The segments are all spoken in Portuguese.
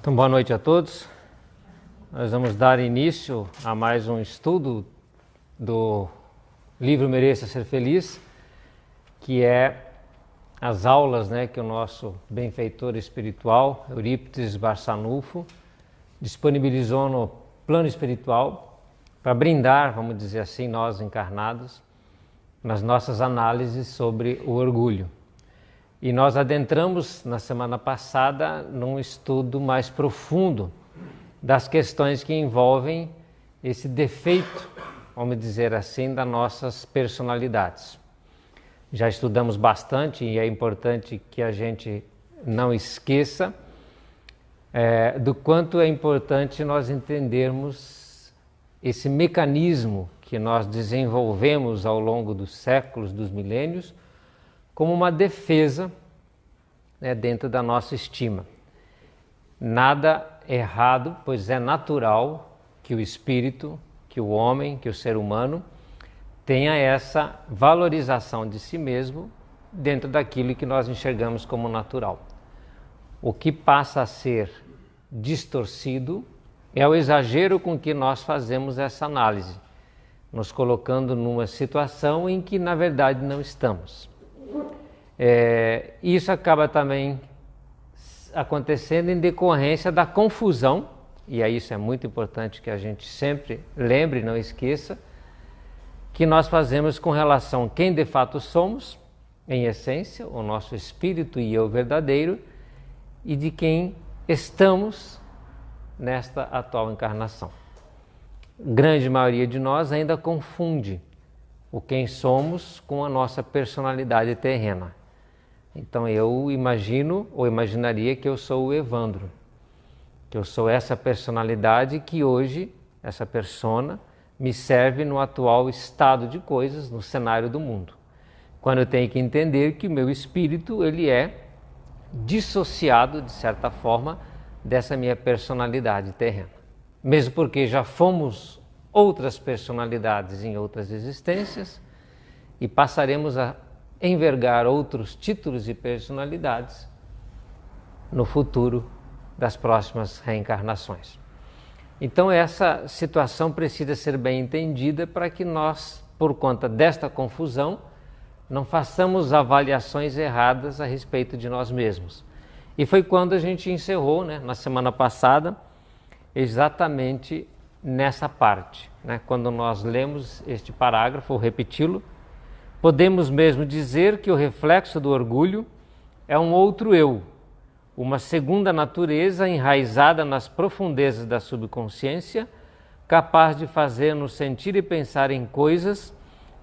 Então, boa noite a todos. Nós vamos dar início a mais um estudo do livro Mereça Ser Feliz, que é as aulas que o nosso benfeitor espiritual, Eurípides Barçanufo, disponibilizou no plano espiritual para brindar, vamos dizer assim, nós encarnados, nas nossas análises sobre o orgulho. E nós adentramos na semana passada num estudo mais profundo das questões que envolvem esse defeito, vamos dizer assim, das nossas personalidades. Já estudamos bastante e é importante que a gente não esqueça do quanto é importante nós entendermos esse mecanismo que nós desenvolvemos ao longo dos séculos, dos milênios, como uma defesa dentro da nossa estima. Nada errado, pois é natural que o espírito, que o homem, que o ser humano tenha essa valorização de si mesmo dentro daquilo que nós enxergamos como natural. O que passa a ser distorcido é o exagero com que nós fazemos essa análise, nos colocando numa situação em que na verdade não estamos. Isso acaba também acontecendo em decorrência da confusão, e aí isso é muito importante que a gente sempre lembre e não esqueça, que nós fazemos com relação a quem de fato somos, em essência, o nosso espírito e eu verdadeiro, e de quem estamos nesta atual encarnação. Grande maioria de nós ainda confunde o quem somos com a nossa personalidade terrena. Então eu imagino ou imaginaria que eu sou o Evandro, que eu sou essa personalidade que hoje, essa persona, me serve no atual estado de coisas, no cenário do mundo. Quando eu tenho que entender que o meu espírito, ele é dissociado, de certa forma, dessa minha personalidade terrena. Mesmo porque já fomos outras personalidades em outras existências e passaremos a envergar outros títulos e personalidades no futuro das próximas reencarnações. Então essa situação precisa ser bem entendida para que nós, por conta desta confusão, não façamos avaliações erradas a respeito de nós mesmos. E foi quando a gente encerrou, na semana passada, exatamente nessa parte. Quando nós lemos este parágrafo, vou repeti-lo, podemos mesmo dizer que o reflexo do orgulho é um outro eu, uma segunda natureza enraizada nas profundezas da subconsciência, capaz de fazer-nos sentir e pensar em coisas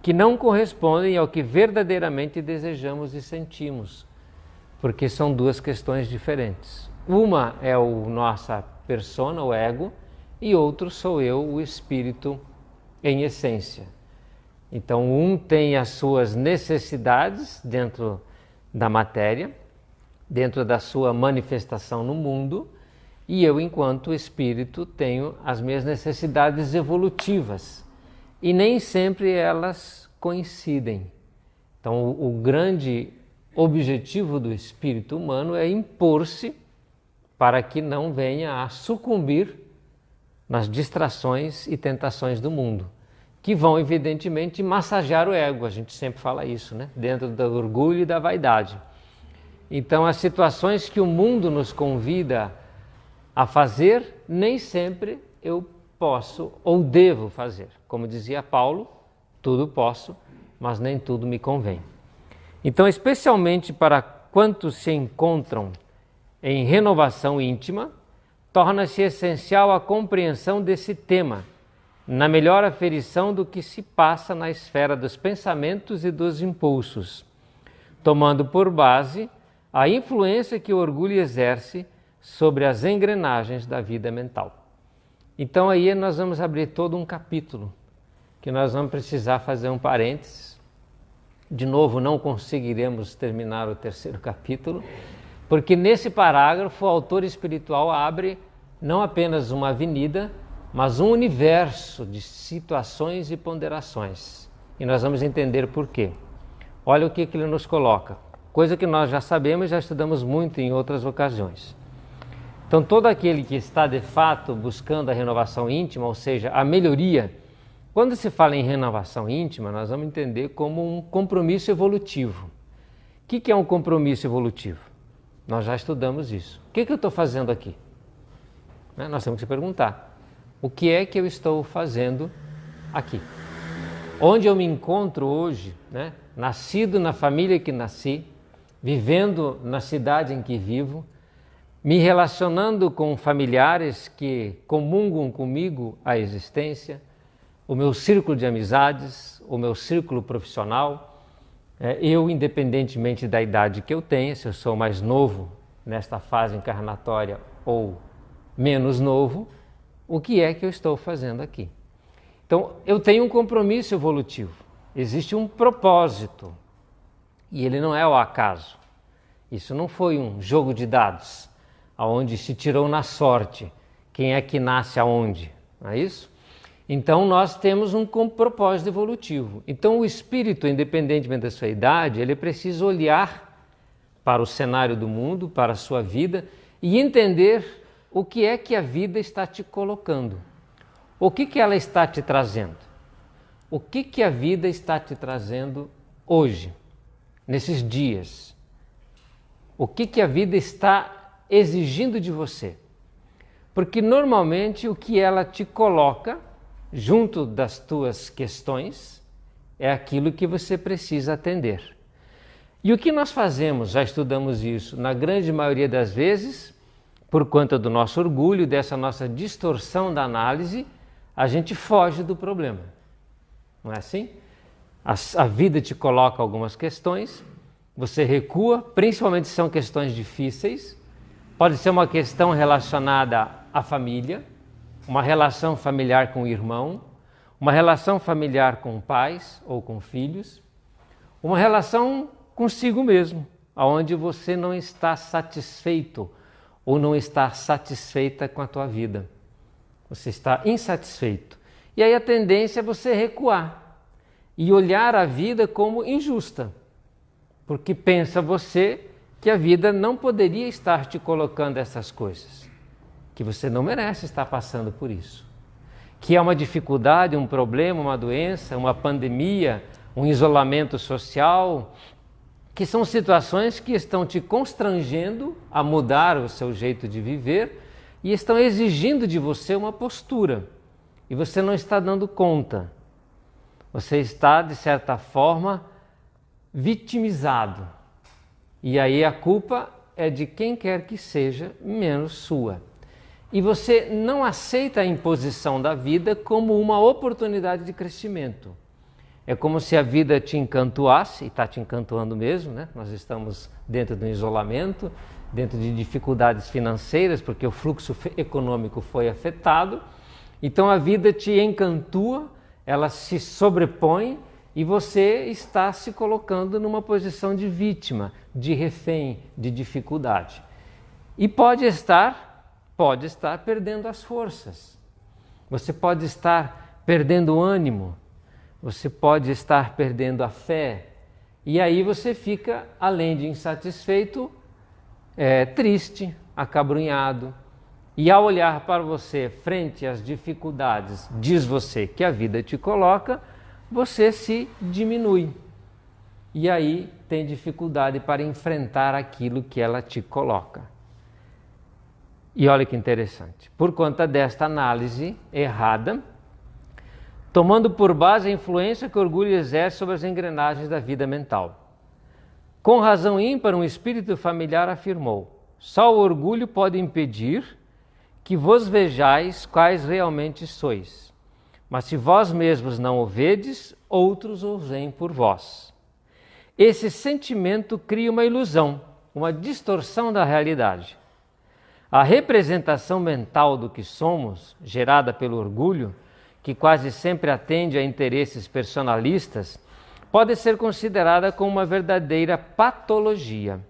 que não correspondem ao que verdadeiramente desejamos e sentimos, porque são duas questões diferentes. Uma é o nossa persona, o ego, e outro sou eu, o espírito em essência. Então, um tem as suas necessidades dentro da matéria, dentro da sua manifestação no mundo, e eu, enquanto espírito, tenho as minhas necessidades evolutivas, e nem sempre elas coincidem. Então, o grande objetivo do espírito humano é impor-se para que não venha a sucumbir nas distrações e tentações do mundo, que vão, evidentemente, massagear o ego. A gente sempre fala isso, dentro do orgulho e da vaidade. Então, as situações que o mundo nos convida a fazer, nem sempre eu posso ou devo fazer. Como dizia Paulo, tudo posso, mas nem tudo me convém. Então, especialmente para quantos se encontram em renovação íntima, torna-se essencial a compreensão desse tema, na melhor aferição do que se passa na esfera dos pensamentos e dos impulsos, tomando por base a influência que o orgulho exerce sobre as engrenagens da vida mental. Então aí nós vamos abrir todo um capítulo, que nós vamos precisar fazer um parênteses. De novo, não conseguiremos terminar o terceiro capítulo, porque nesse parágrafo o autor espiritual abre não apenas uma avenida, mas um universo de situações e ponderações. E nós vamos entender por quê. Olha o que ele nos coloca, coisa que nós já sabemos e já estudamos muito em outras ocasiões. Então, todo aquele que está de fato buscando a renovação íntima, ou seja, a melhoria, quando se fala em renovação íntima, nós vamos entender como um compromisso evolutivo. O que é um compromisso evolutivo? Nós já estudamos isso. O que eu estou fazendo aqui? Nós temos que perguntar, o que é que eu estou fazendo aqui? Onde eu me encontro hoje, nascido na família que nasci, vivendo na cidade em que vivo, me relacionando com familiares que comungam comigo a existência, o meu círculo de amizades, o meu círculo profissional, eu, independentemente da idade que eu tenha, se eu sou mais novo nesta fase encarnatória ou menos novo, o que é que eu estou fazendo aqui? Então, eu tenho um compromisso evolutivo, existe um propósito, e ele não é o acaso. Isso não foi um jogo de dados, onde se tirou na sorte quem é que nasce aonde, não é isso? Então, nós temos um propósito evolutivo. Então, o espírito, independentemente da sua idade, ele precisa olhar para o cenário do mundo, para a sua vida e entender o que é que a vida está te colocando. O que ela está te trazendo? O que a vida está te trazendo hoje, nesses dias? O que a vida está exigindo de você? Porque normalmente o que ela te coloca junto das tuas questões é aquilo que você precisa atender. E o que nós fazemos, já estudamos isso, na grande maioria das vezes, por conta do nosso orgulho, dessa nossa distorção da análise, a gente foge do problema. Não é assim? A vida te coloca algumas questões, você recua, principalmente se são questões difíceis, pode ser uma questão relacionada à família, uma relação familiar com o irmão, uma relação familiar com pais ou com filhos, uma relação consigo mesmo, onde você não está satisfeito ou não está satisfeita com a tua vida. Você está insatisfeito. E aí a tendência é você recuar e olhar a vida como injusta, porque pensa você que a vida não poderia estar te colocando essas coisas, que você não merece estar passando por isso, que é uma dificuldade, um problema, uma doença, uma pandemia, um isolamento social, que são situações que estão te constrangendo a mudar o seu jeito de viver e estão exigindo de você uma postura, e você não está dando conta. Você está, de certa forma, vitimizado. E aí a culpa é de quem quer que seja, menos sua. E você não aceita a imposição da vida como uma oportunidade de crescimento. É como se a vida te encantoasse, e está te encantoando mesmo, Nós estamos dentro de um isolamento, dentro de dificuldades financeiras, porque o fluxo econômico foi afetado. Então a vida te encantua, ela se sobrepõe e você está se colocando numa posição de vítima, de refém, de dificuldade. E pode estar perdendo as forças. Você pode estar perdendo o ânimo. Você pode estar perdendo a fé, e aí você fica, além de insatisfeito, triste, acabrunhado. E ao olhar para você frente às dificuldades, diz você que a vida te coloca, você se diminui. E aí tem dificuldade para enfrentar aquilo que ela te coloca. E olha que interessante, por conta desta análise errada, tomando por base a influência que o orgulho exerce sobre as engrenagens da vida mental. Com razão ímpar, um espírito familiar afirmou: só o orgulho pode impedir que vos vejais quais realmente sois. Mas se vós mesmos não o vedes, outros o veem por vós. Esse sentimento cria uma ilusão, uma distorção da realidade. A representação mental do que somos, gerada pelo orgulho, que quase sempre atende a interesses personalistas, pode ser considerada como uma verdadeira patologia.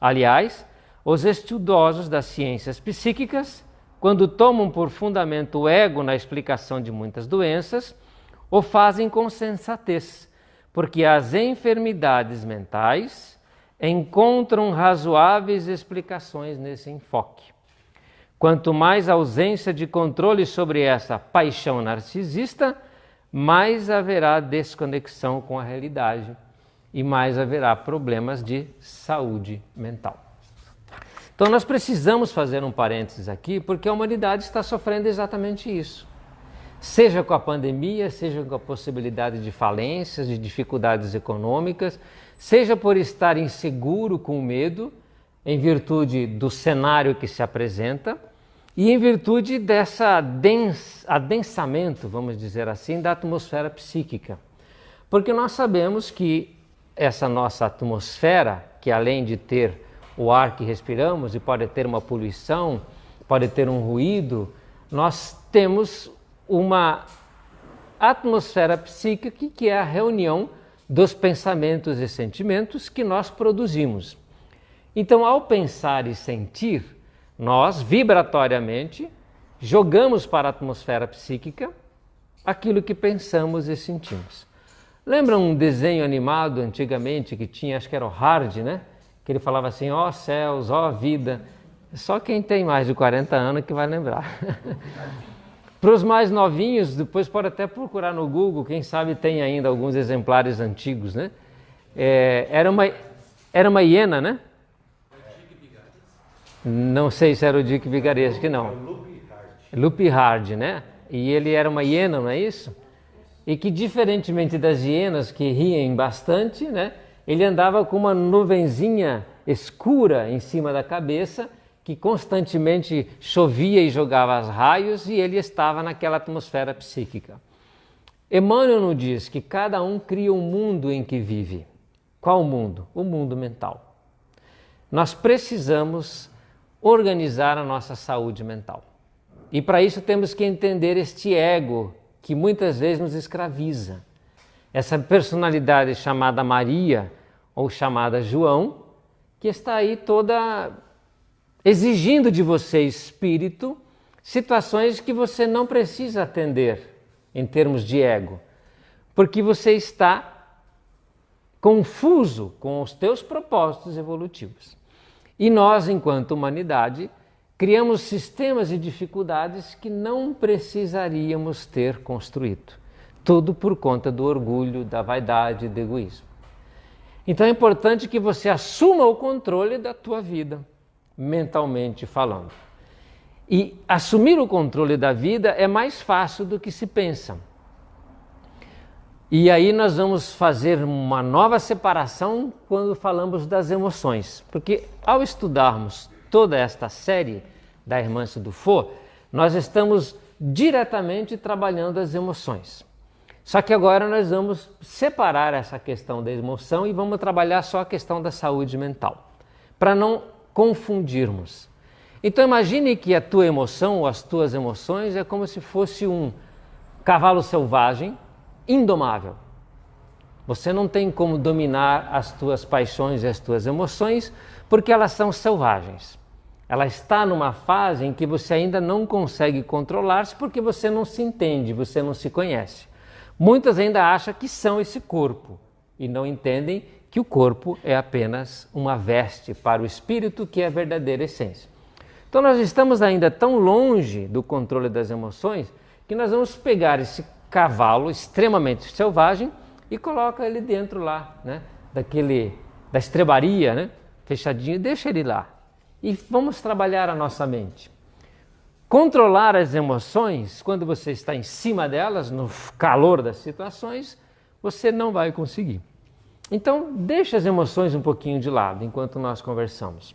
Aliás, os estudiosos das ciências psíquicas, quando tomam por fundamento o ego na explicação de muitas doenças, o fazem com sensatez, porque as enfermidades mentais encontram razoáveis explicações nesse enfoque. Quanto mais ausência de controle sobre essa paixão narcisista, mais haverá desconexão com a realidade e mais haverá problemas de saúde mental. Então nós precisamos fazer um parênteses aqui, porque a humanidade está sofrendo exatamente isso. Seja com a pandemia, seja com a possibilidade de falências, de dificuldades econômicas, seja por estar inseguro com medo, em virtude do cenário que se apresenta, e em virtude dessa adensamento, vamos dizer assim, da atmosfera psíquica. Porque nós sabemos que essa nossa atmosfera, que além de ter o ar que respiramos e pode ter uma poluição, pode ter um ruído, nós temos uma atmosfera psíquica que é a reunião dos pensamentos e sentimentos que nós produzimos. Então, ao pensar e sentir, nós vibratoriamente jogamos para a atmosfera psíquica aquilo que pensamos e sentimos. Lembra um desenho animado antigamente que tinha, acho que era o Hard, né? Que ele falava assim, ó céus, ó vida. Só quem tem mais de 40 anos que vai lembrar. Para os mais novinhos, depois pode até procurar no Google, quem sabe tem ainda alguns exemplares antigos, né? Era uma hiena, né? Não sei se era o Dick Vigarista, acho que não. Lupe Hard, né? E ele era uma hiena, não é isso? E que diferentemente das hienas que riem bastante, né? Ele andava com uma nuvenzinha escura em cima da cabeça, que constantemente chovia e jogava os raios, e ele estava naquela atmosfera psíquica. Emmanuel nos diz que cada um cria um mundo em que vive. Qual mundo? O mundo mental. Nós precisamos organizar a nossa saúde mental. E para isso temos que entender este ego que muitas vezes nos escraviza. Essa personalidade chamada Maria ou chamada João, que está aí toda exigindo de você, espírito, situações que você não precisa atender em termos de ego, porque você está confuso com os teus propósitos evolutivos. E nós, enquanto humanidade, criamos sistemas e dificuldades que não precisaríamos ter construído. Tudo por conta do orgulho, da vaidade e do egoísmo. Então é importante que você assuma o controle da tua vida, mentalmente falando. E assumir o controle da vida é mais fácil do que se pensa. E aí nós vamos fazer uma nova separação quando falamos das emoções. Porque ao estudarmos toda esta série da Irmã Dufaux, nós estamos diretamente trabalhando as emoções. Só que agora nós vamos separar essa questão da emoção e vamos trabalhar só a questão da saúde mental, para não confundirmos. Então imagine que a tua emoção ou as tuas emoções é como se fosse um cavalo selvagem, indomável. Você não tem como dominar as tuas paixões e as tuas emoções porque elas são selvagens. Ela está numa fase em que você ainda não consegue controlar-se porque você não se entende, você não se conhece. Muitas ainda acham que são esse corpo e não entendem que o corpo é apenas uma veste para o espírito que é a verdadeira essência. Então nós estamos ainda tão longe do controle das emoções que nós vamos pegar esse cavalo extremamente selvagem e coloca ele dentro lá, né, da estrebaria, né, fechadinho, deixa ele lá. E vamos trabalhar a nossa mente. Controlar as emoções, quando você está em cima delas, no calor das situações, você não vai conseguir. Então, deixa as emoções um pouquinho de lado enquanto nós conversamos.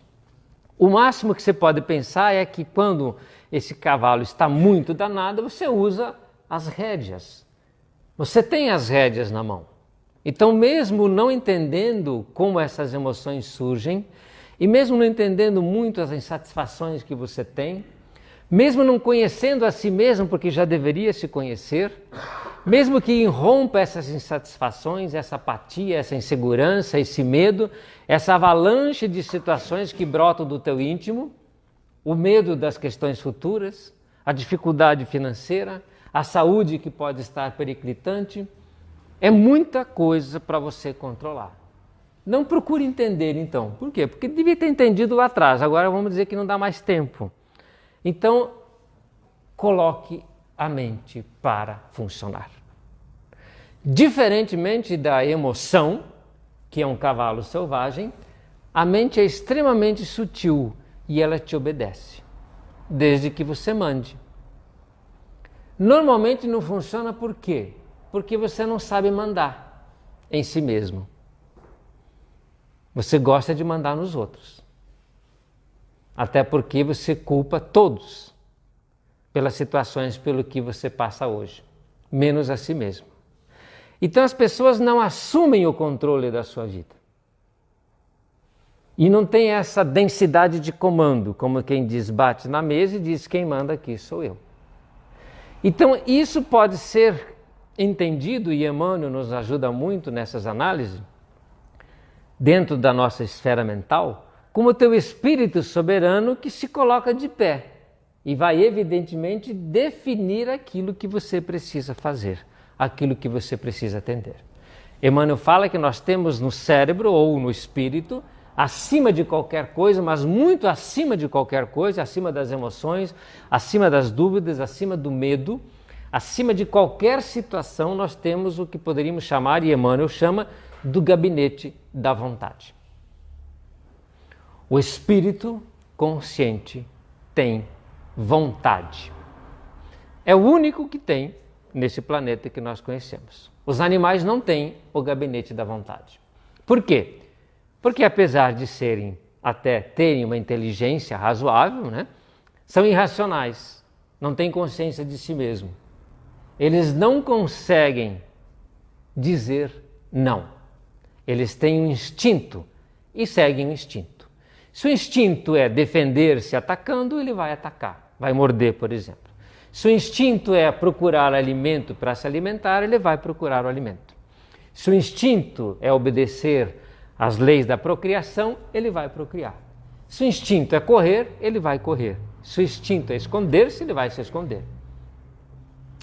O máximo que você pode pensar é que quando esse cavalo está muito danado, você usa as rédeas. Você tem as rédeas na mão. Então, mesmo não entendendo como essas emoções surgem, e mesmo não entendendo muito as insatisfações que você tem, mesmo não conhecendo a si mesmo, porque já deveria se conhecer, mesmo que irrompa essas insatisfações, essa apatia, essa insegurança, esse medo, essa avalanche de situações que brotam do teu íntimo, o medo das questões futuras, a dificuldade financeira, a saúde que pode estar periclitante, é muita coisa para você controlar. Não procure entender então. Por quê? Porque devia ter entendido lá atrás, agora vamos dizer que não dá mais tempo. Então, coloque a mente para funcionar. Diferentemente da emoção, que é um cavalo selvagem, a mente é extremamente sutil e ela te obedece, desde que você mande. Normalmente não funciona por quê? Porque você não sabe mandar em si mesmo. Você gosta de mandar nos outros. Até porque você culpa todos pelas situações pelo que você passa hoje, menos a si mesmo. Então as pessoas não assumem o controle da sua vida. E não tem essa densidade de comando, como quem diz bate na mesa e diz quem manda aqui sou eu. Então isso pode ser entendido, e Emmanuel nos ajuda muito nessas análises, dentro da nossa esfera mental, como o teu espírito soberano que se coloca de pé e vai evidentemente definir aquilo que você precisa fazer, aquilo que você precisa atender. Emmanuel fala que nós temos no cérebro ou no espírito, acima de qualquer coisa, mas muito acima de qualquer coisa, acima das emoções, acima das dúvidas, acima do medo, acima de qualquer situação, nós temos o que poderíamos chamar, e Emmanuel chama, do gabinete da vontade. O espírito consciente tem vontade. É o único que tem nesse planeta que nós conhecemos. Os animais não têm o gabinete da vontade. Por quê? Porque apesar de serem, até terem uma inteligência razoável, né, são irracionais, não têm consciência de si mesmo. Eles não conseguem dizer não. Eles têm um instinto e seguem o instinto. Se o instinto é defender-se atacando, ele vai atacar, vai morder, por exemplo. Se o instinto é procurar alimento para se alimentar, ele vai procurar o alimento. Se o instinto é obedecer às leis da procriação, ele vai procriar. Se o instinto é correr, ele vai correr. Se o instinto é esconder-se, ele vai se esconder.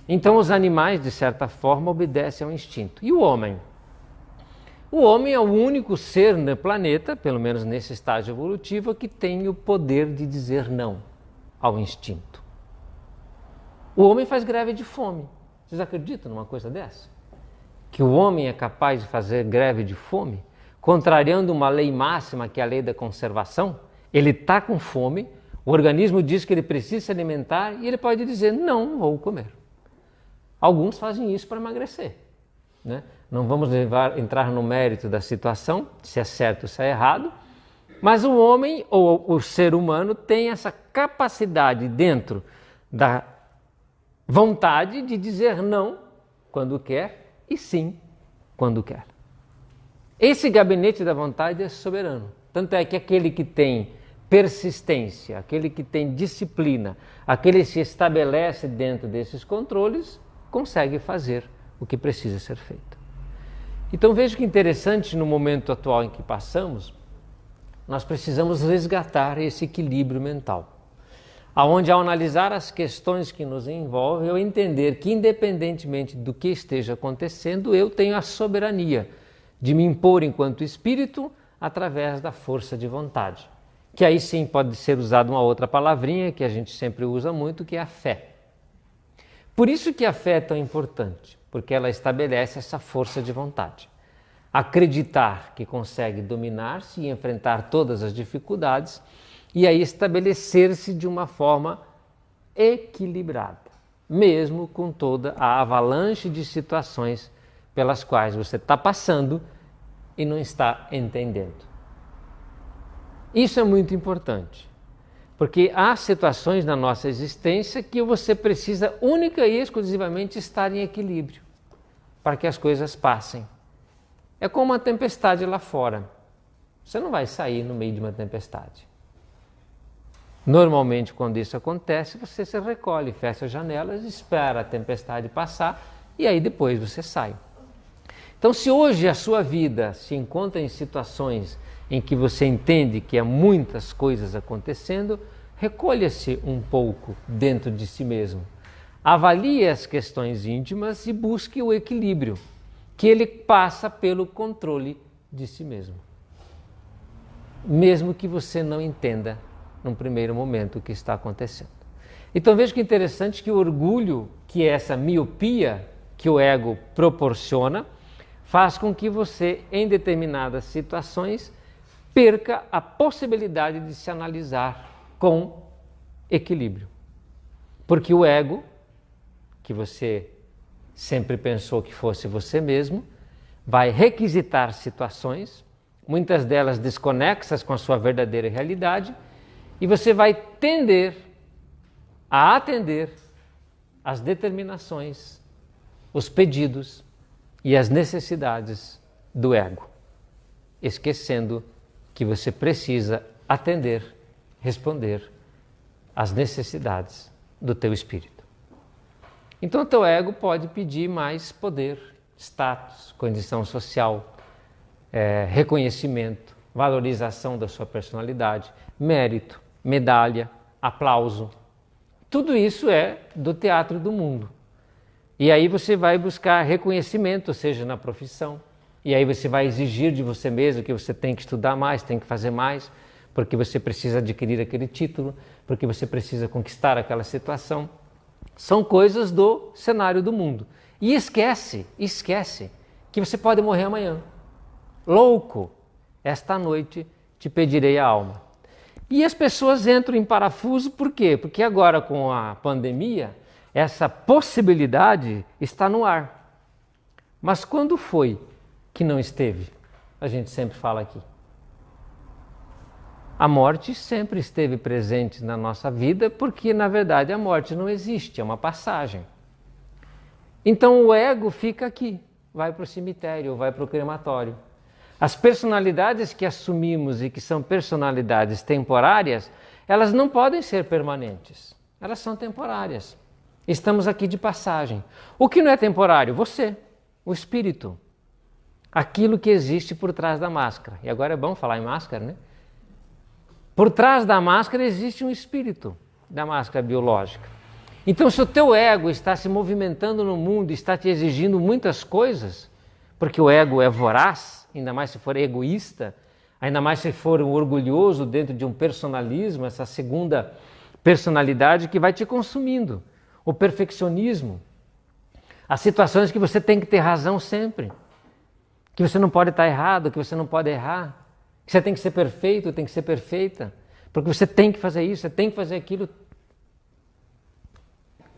Então os animais, de certa forma, obedecem ao instinto. E o homem? O homem é o único ser no planeta, pelo menos nesse estágio evolutivo, que tem o poder de dizer não ao instinto. O homem faz greve de fome. Vocês acreditam numa coisa dessa? Que o homem é capaz de fazer greve de fome, contrariando uma lei máxima, que é a lei da conservação? Ele está com fome, o organismo diz que ele precisa se alimentar e ele pode dizer, não vou comer. Alguns fazem isso para emagrecer, né? Não vamos entrar no mérito da situação, se é certo ou se é errado, mas o homem ou o ser humano tem essa capacidade dentro da vontade de dizer não quando quer e sim quando quer. Esse gabinete da vontade é soberano. Tanto é que aquele que tem persistência, aquele que tem disciplina, aquele que se estabelece dentro desses controles, consegue fazer o que precisa ser feito. Então veja que interessante, no momento atual em que passamos, nós precisamos resgatar esse equilíbrio mental, aonde ao analisar as questões que nos envolvem, eu entender que independentemente do que esteja acontecendo, eu tenho a soberania de me impor enquanto espírito através da força de vontade, que aí sim pode ser usada uma outra palavrinha que a gente sempre usa muito, que é a fé. Por isso que a fé é tão importante, porque ela estabelece essa força de vontade. Acreditar que consegue dominar-se e enfrentar todas as dificuldades e aí estabelecer-se de uma forma equilibrada, mesmo com toda a avalanche de situações pelas quais você está passando e não está entendendo. Isso é muito importante, porque há situações na nossa existência que você precisa única e exclusivamente estar em equilíbrio para que as coisas passem. É como uma tempestade lá fora. Você não vai sair no meio de uma tempestade. Normalmente, quando isso acontece, você se recolhe, fecha as janelas, espera a tempestade passar e aí depois você sai. Então, se hoje a sua vida se encontra em situações em que você entende que há muitas coisas acontecendo, recolha-se um pouco dentro de si mesmo. Avalie as questões íntimas e busque o equilíbrio, que ele passa pelo controle de si mesmo. Mesmo que você não entenda num primeiro momento o que está acontecendo. Então veja que interessante que o orgulho, que é essa miopia que o ego proporciona, faz com que você, em determinadas situações, perca a possibilidade de se analisar com equilíbrio. Porque o ego, que você sempre pensou que fosse você mesmo, vai requisitar situações, muitas delas desconexas com a sua verdadeira realidade, e você vai tender a atender às determinações, os pedidos e as necessidades do ego, esquecendo que você precisa atender, responder às necessidades do teu espírito. Então o teu ego pode pedir mais poder, status, condição social, reconhecimento, valorização da sua personalidade, mérito, medalha, aplauso. Tudo isso é do teatro do mundo. E aí você vai buscar reconhecimento, seja na profissão, e aí você vai exigir de você mesmo que você tem que estudar mais, tem que fazer mais, porque você precisa adquirir aquele título, porque você precisa conquistar aquela situação. São coisas do cenário do mundo. E esquece que você pode morrer amanhã. Louco, esta noite te pedirei a alma. E as pessoas entram em parafuso, por quê? Porque agora com a pandemia, essa possibilidade está no ar. Mas quando foi que não esteve? A gente sempre fala aqui. A morte sempre esteve presente na nossa vida, porque na verdade a morte não existe, é uma passagem. Então o ego fica aqui, vai para o cemitério, vai para o crematório. As personalidades que assumimos e que são personalidades temporárias, elas não podem ser permanentes, elas são temporárias. Estamos aqui de passagem. O que não é temporário? Você, o espírito, aquilo que existe por trás da máscara. E agora é bom falar em máscara, né? Por trás da máscara existe um espírito, da máscara biológica. Então, se o teu ego está se movimentando no mundo, está te exigindo muitas coisas, porque o ego é voraz, ainda mais se for egoísta, ainda mais se for um orgulhoso dentro de um personalismo, essa segunda personalidade que vai te consumindo, o perfeccionismo, as situações que você tem que ter razão sempre, que você não pode estar errado, que você não pode errar, que você tem que ser perfeito, tem que ser perfeita, porque você tem que fazer isso, você tem que fazer aquilo.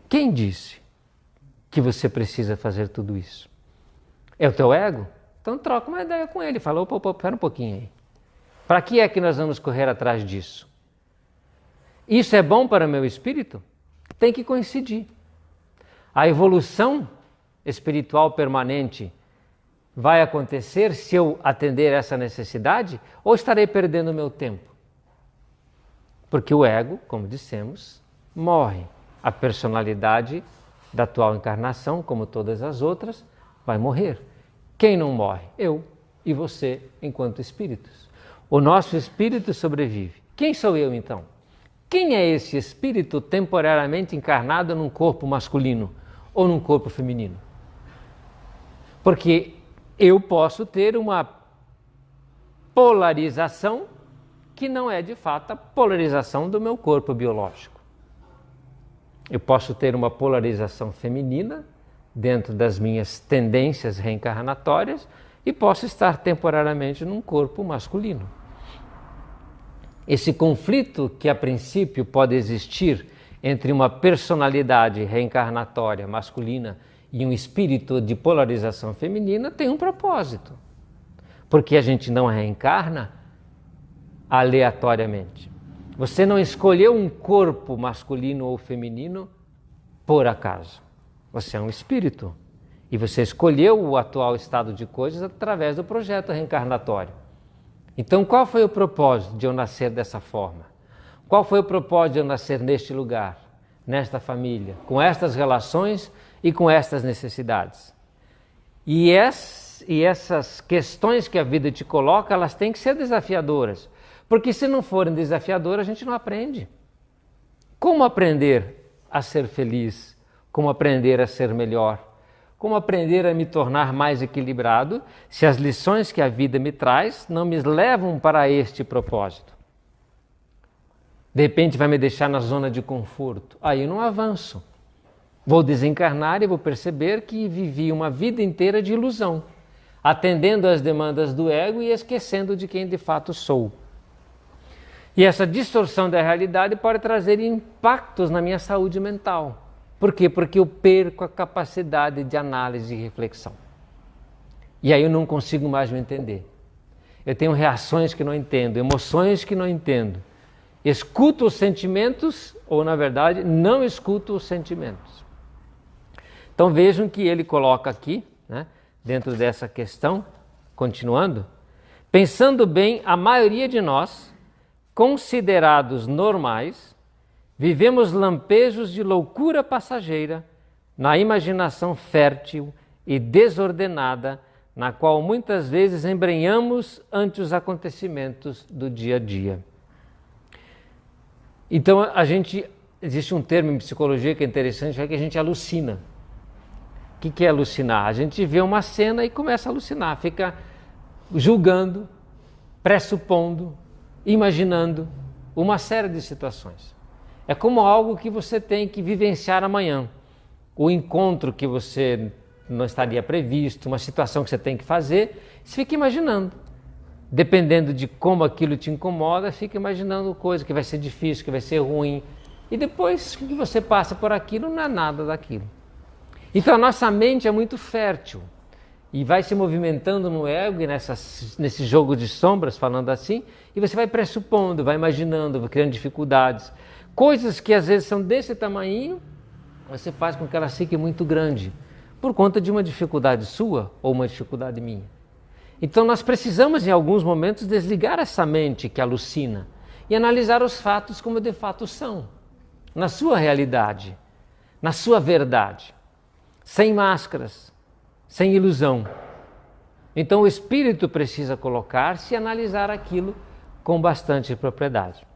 Quem disse que você precisa fazer tudo isso? É o teu ego? Então troca uma ideia com ele, fala, opa, espera um pouquinho aí. Para que é que nós vamos correr atrás disso? Isso é bom para o meu espírito? Tem que coincidir. A evolução espiritual permanente vai acontecer se eu atender essa necessidade ou estarei perdendo o meu tempo? Porque o ego, como dissemos, morre. A personalidade da atual encarnação, como todas as outras, vai morrer. Quem não morre? Eu e você, enquanto espíritos. O nosso espírito sobrevive. Quem sou eu, então? Quem é esse espírito temporariamente encarnado num corpo masculino ou num corpo feminino? Porque eu posso ter uma polarização que não é de fato a polarização do meu corpo biológico. Eu posso ter uma polarização feminina dentro das minhas tendências reencarnatórias e posso estar temporariamente num corpo masculino. Esse conflito que a princípio pode existir entre uma personalidade reencarnatória masculina e um espírito de polarização feminina tem um propósito, porque a gente não reencarna aleatoriamente. Você não escolheu um corpo masculino ou feminino por acaso. Você é um espírito e você escolheu o atual estado de coisas através do projeto reencarnatório. Então, qual foi o propósito de eu nascer dessa forma? Qual foi o propósito de eu nascer neste lugar, nesta família, com estas relações e com estas necessidades? E essas questões que a vida te coloca, elas têm que ser desafiadoras. Porque se não forem desafiadoras, a gente não aprende. Como aprender a ser feliz? Como aprender a ser melhor? Como aprender a me tornar mais equilibrado se as lições que a vida me traz não me levam para este propósito? De repente vai me deixar na zona de conforto. Aí eu não avanço. Vou desencarnar e vou perceber que vivi uma vida inteira de ilusão, atendendo às demandas do ego e esquecendo de quem de fato sou. E essa distorção da realidade pode trazer impactos na minha saúde mental. Por quê? Porque eu perco a capacidade de análise e reflexão. E aí eu não consigo mais me entender. Eu tenho reações que não entendo, emoções que não entendo. Escuto os sentimentos, ou na verdade, não escuto os sentimentos. Então vejam que ele coloca aqui, né, dentro dessa questão, continuando, pensando bem, a maioria de nós, considerados normais, vivemos lampejos de loucura passageira na imaginação fértil e desordenada, na qual muitas vezes embrenhamos ante os acontecimentos do dia a dia. Então existe um termo em psicologia que é interessante, é que a gente alucina. O que é alucinar? A gente vê uma cena e começa a alucinar, fica julgando, pressupondo, imaginando uma série de situações. É como algo que você tem que vivenciar amanhã. O encontro que você não estaria previsto, uma situação que você tem que fazer, você fica imaginando. Dependendo de como aquilo te incomoda, fica imaginando coisa que vai ser difícil, que vai ser ruim. E depois que você passa por aquilo, não é nada daquilo. Então a nossa mente é muito fértil e vai se movimentando no ego e nesse jogo de sombras, falando assim, e você vai pressupondo, vai imaginando, vai criando dificuldades. Coisas que às vezes são desse tamanho, você faz com que ela fique muito grande, por conta de uma dificuldade sua ou uma dificuldade minha. Então nós precisamos em alguns momentos desligar essa mente que alucina e analisar os fatos como de fato são, na sua realidade, na sua verdade, sem máscaras, sem ilusão. Então o espírito precisa colocar-se e analisar aquilo com bastante propriedade.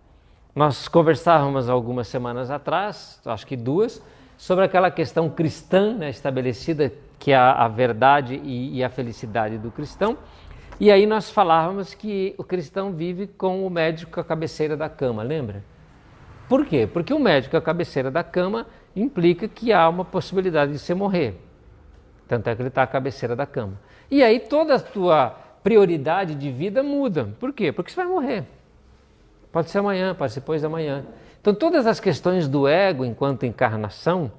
Nós conversávamos algumas semanas atrás, acho que 2, sobre aquela questão cristã, né, estabelecida, que é a verdade e a felicidade do cristão. E aí nós falávamos que o cristão vive com o médico à cabeceira da cama, lembra? Por quê? Porque o médico à cabeceira da cama implica que há uma possibilidade de você morrer. Tanto é que ele está à cabeceira da cama. E aí toda a tua prioridade de vida muda. Por quê? Porque você vai morrer. Pode ser amanhã, pode ser depois da manhã. Então todas as questões do ego enquanto encarnação,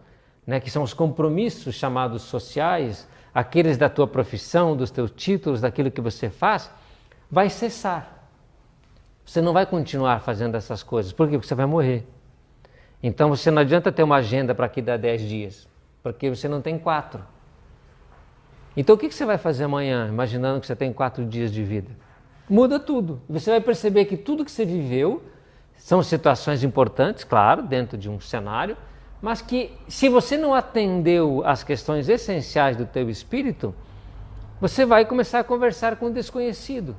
né, que são os compromissos chamados sociais, aqueles da tua profissão, dos teus títulos, daquilo que você faz, vai cessar. Você não vai continuar fazendo essas coisas. Por quê? Porque você vai morrer. Então você não adianta ter uma agenda para aqui dar 10 dias, porque você não tem 4. Então o que você vai fazer amanhã, imaginando que você tem 4 dias de vida? Muda tudo. Você vai perceber que tudo que você viveu são situações importantes, claro, dentro de um cenário, mas que se você não atendeu às questões essenciais do teu espírito, você vai começar a conversar com o desconhecido,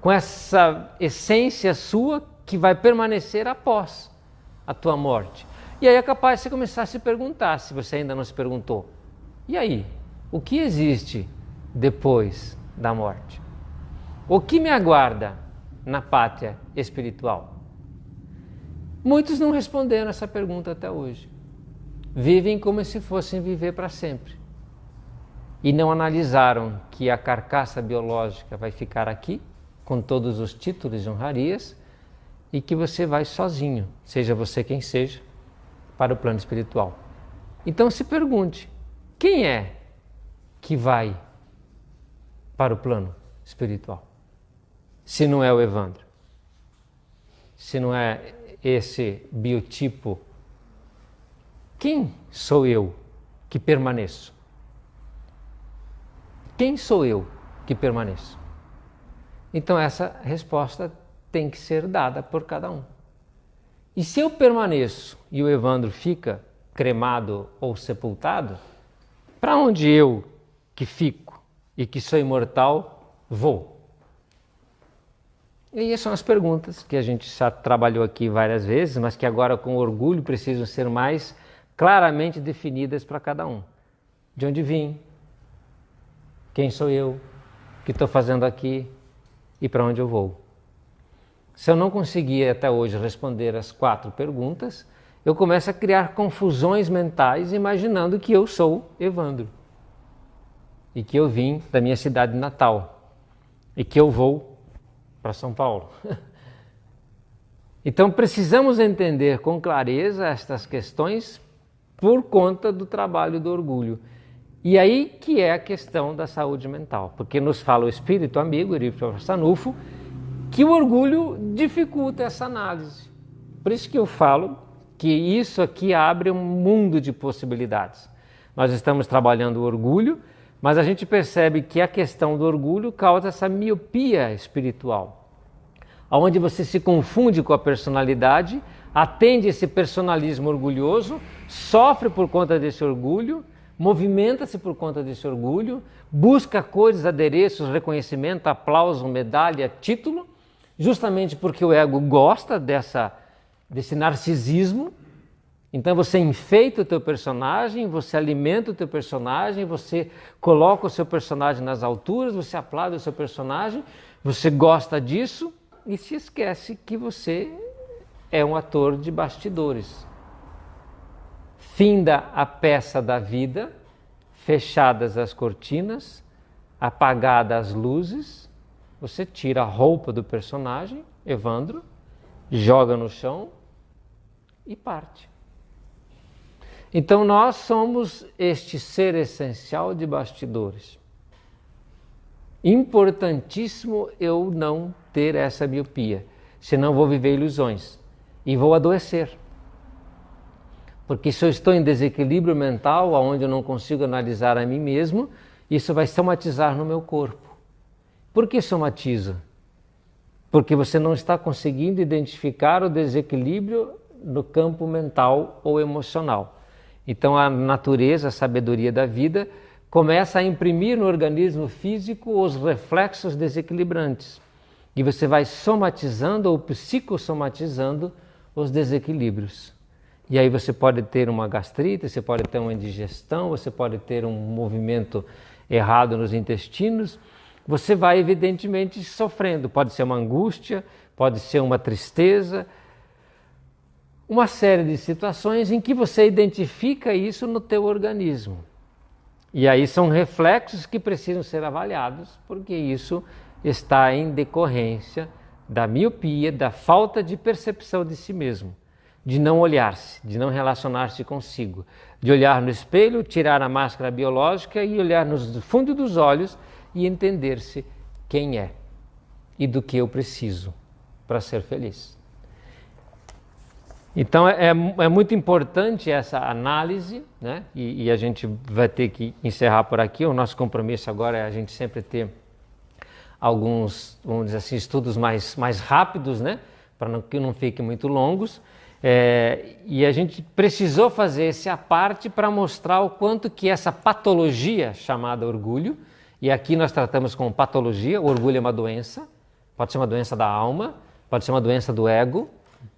com essa essência sua que vai permanecer após a tua morte. E aí é capaz de você começar a se perguntar, se você ainda não se perguntou, e aí, o que existe depois da morte? O que me aguarda na pátria espiritual? Muitos não responderam essa pergunta até hoje. Vivem como se fossem viver para sempre. E não analisaram que a carcaça biológica vai ficar aqui, com todos os títulos e honrarias, e que você vai sozinho, seja você quem seja, para o plano espiritual. Então se pergunte, quem é que vai para o plano espiritual? Se não é o Evandro, se não é esse biotipo, quem sou eu que permaneço? Quem sou eu que permaneço? Então essa resposta tem que ser dada por cada um. E se eu permaneço e o Evandro fica cremado ou sepultado, para onde eu que fico e que sou imortal vou? E essas são as perguntas que a gente já trabalhou aqui várias vezes, mas que agora com orgulho precisam ser mais claramente definidas para cada um. De onde vim? Quem sou eu? O que estou fazendo aqui? E para onde eu vou? Se eu não conseguir até hoje responder as 4 perguntas, eu começo a criar confusões mentais imaginando que eu sou Evandro e que eu vim da minha cidade natal e que eu vou para São Paulo. Então precisamos entender com clareza estas questões por conta do trabalho do orgulho. E aí que é a questão da saúde mental, porque nos fala o espírito amigo, Erípides Barçanufo, que o orgulho dificulta essa análise. Por isso que eu falo que isso aqui abre um mundo de possibilidades. Nós estamos trabalhando o orgulho, mas a gente percebe que a questão do orgulho causa essa miopia espiritual, onde você se confunde com a personalidade, atende esse personalismo orgulhoso, sofre por conta desse orgulho, movimenta-se por conta desse orgulho, busca coisas, adereços, reconhecimento, aplauso, medalha, título, justamente porque o ego gosta desse narcisismo. Então você enfeita o teu personagem, você alimenta o teu personagem, você coloca o seu personagem nas alturas, você aplaude o seu personagem, você gosta disso e se esquece que você é um ator de bastidores. Finda a peça da vida, fechadas as cortinas, apagadas as luzes, você tira a roupa do personagem, Evandro, joga no chão e parte. Então nós somos este ser essencial de bastidores. Importantíssimo eu não ter essa miopia, senão vou viver ilusões e vou adoecer. Porque se eu estou em desequilíbrio mental, onde eu não consigo analisar a mim mesmo, isso vai somatizar no meu corpo. Por que somatiza? Porque você não está conseguindo identificar o desequilíbrio no campo mental ou emocional. Então a natureza, a sabedoria da vida, começa a imprimir no organismo físico os reflexos desequilibrantes. E você vai somatizando ou psicossomatizando os desequilíbrios. E aí você pode ter uma gastrite, você pode ter uma indigestão, você pode ter um movimento errado nos intestinos. Você vai evidentemente sofrendo. Pode ser uma angústia, pode ser uma tristeza, uma série de situações em que você identifica isso no teu organismo. E aí são reflexos que precisam ser avaliados, porque isso está em decorrência da miopia, da falta de percepção de si mesmo, de não olhar-se, de não relacionar-se consigo, de olhar no espelho, tirar a máscara biológica e olhar no fundo dos olhos e entender-se quem é e do que eu preciso para ser feliz. Então é muito importante essa análise, né? E a gente vai ter que encerrar por aqui. O nosso compromisso agora é a gente sempre ter alguns, vamos dizer assim, estudos mais rápidos, né? Para que não fiquem muito longos. E a gente precisou fazer esse à parte para mostrar o quanto que essa patologia chamada orgulho, e aqui nós tratamos como patologia, o orgulho é uma doença, pode ser uma doença da alma, pode ser uma doença do ego,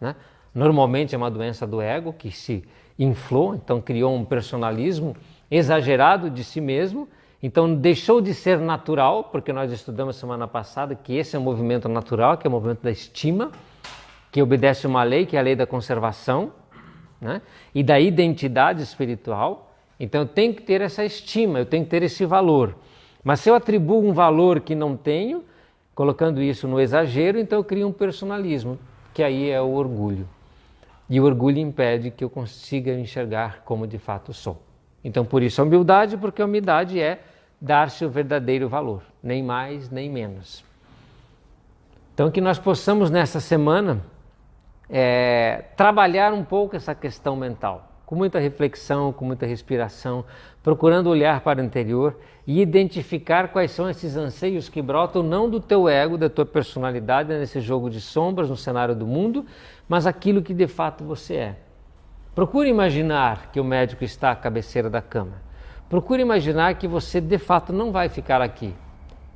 né? Normalmente é uma doença do ego que se inflou, então criou um personalismo exagerado de si mesmo, então deixou de ser natural, porque nós estudamos semana passada que esse é um movimento natural, que é o movimento da estima, que obedece uma lei, que é a lei da conservação, né? E da identidade espiritual. Então eu tenho que ter essa estima, eu tenho que ter esse valor. Mas se eu atribuo um valor que não tenho, colocando isso no exagero, então eu crio um personalismo, que aí é o orgulho. E o orgulho impede que eu consiga enxergar como de fato sou. Então por isso a humildade, porque a humildade é dar-se o verdadeiro valor, nem mais nem menos. Então que nós possamos nessa semana trabalhar um pouco essa questão mental, com muita reflexão, com muita respiração, procurando olhar para o interior e identificar quais são esses anseios que brotam não do teu ego, da tua personalidade, nesse jogo de sombras, no cenário do mundo, mas aquilo que de fato você é. Procure imaginar que o médico está à cabeceira da cama. Procure imaginar que você de fato não vai ficar aqui,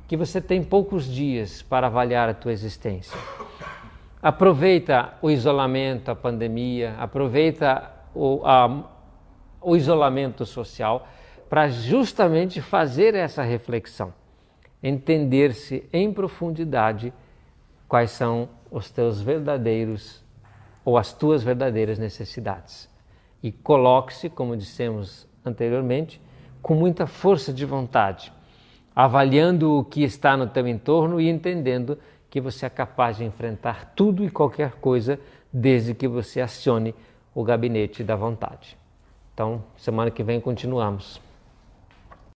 que você tem poucos dias para avaliar a tua existência. Aproveita o isolamento, a pandemia, aproveita o isolamento social para justamente fazer essa reflexão, entender-se em profundidade quais são os teus verdadeiros ou as tuas verdadeiras necessidades. E coloque-se, como dissemos anteriormente, com muita força de vontade, avaliando o que está no teu entorno e entendendo que você é capaz de enfrentar tudo e qualquer coisa desde que você acione o gabinete da vontade. Então, semana que vem continuamos.